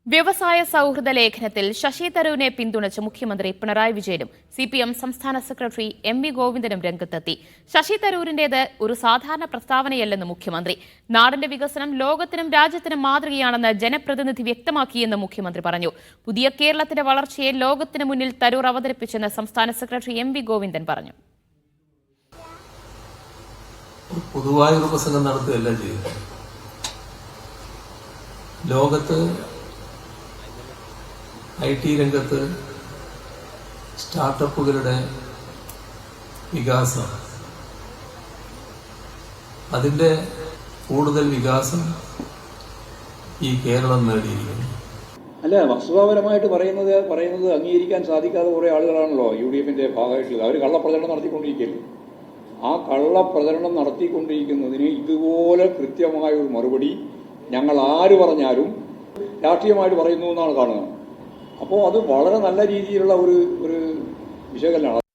വ്യവസായ സൗഹൃദ ലേഖനത്തിൽ ശശി തരൂരിനെ പിന്തുണച്ച് മുഖ്യമന്ത്രി പിണറായി വിജയനും സിപിഎം സംസ്ഥാന സെക്രട്ടറി എം.വി. ഗോവിന്ദനും രംഗത്തെത്തി. ശശി തരൂരിന്റേത് ഒരു സാധാരണ പ്രസ്താവനയല്ലെന്ന് മുഖ്യമന്ത്രി. നാടിന്റെ വികസനം ലോകത്തിനും രാജ്യത്തിനും മാതൃകയാണെന്ന് ജനപ്രതിനിധി വ്യക്തമാക്കിയെന്ന് മുഖ്യമന്ത്രി പറഞ്ഞു. പുതിയ കേരളത്തിന്റെ വളർച്ചയെ ലോകത്തിന് മുന്നിൽ തരൂർ അവതരിപ്പിച്ചെന്ന് സംസ്ഥാന സെക്രട്ടറി എം.വി. ഗോവിന്ദൻ പറഞ്ഞു. പൊതുവായ ഒരു പ്രസംഗം നടത്തുകയല്ല ചെയ്യുന്നത്. ലോകത്ത് IT രംഗത്ത് സ്റ്റാർട്ടപ്പുകളുടെ വികാസം, അതിന്റെ കൂടുതൽ വികാസം ഈ കേരളം നേടിയിരിക്കുന്നു. അല്ല, വസ്തുതാപരമായിട്ട് പറയുന്നത് അംഗീകരിക്കാൻ സാധിക്കാത്ത കുറേ ആളുകളാണല്ലോ UDFന്റെ ഭാഗമായിട്ടുള്ളത്. അവർ കള്ളപ്രചരണം നടത്തിക്കൊണ്ടിരിക്കുകയല്ലേ. ആ കള്ളപ്രചരണം നടത്തിക്കൊണ്ടിരിക്കുന്നതിന് ഇതുപോലെ കൃത്യമായ ഒരു മറുപടി ഞങ്ങൾ ആര് പറഞ്ഞാലും രാഷ്ട്രീയമായിട്ട് പറയുന്നു എന്നാണ് കാണുന്നത്. അപ്പോൾ അത് വളരെ നല്ല രീതിയിലുള്ള ഒരു വിശകലനമാണ്.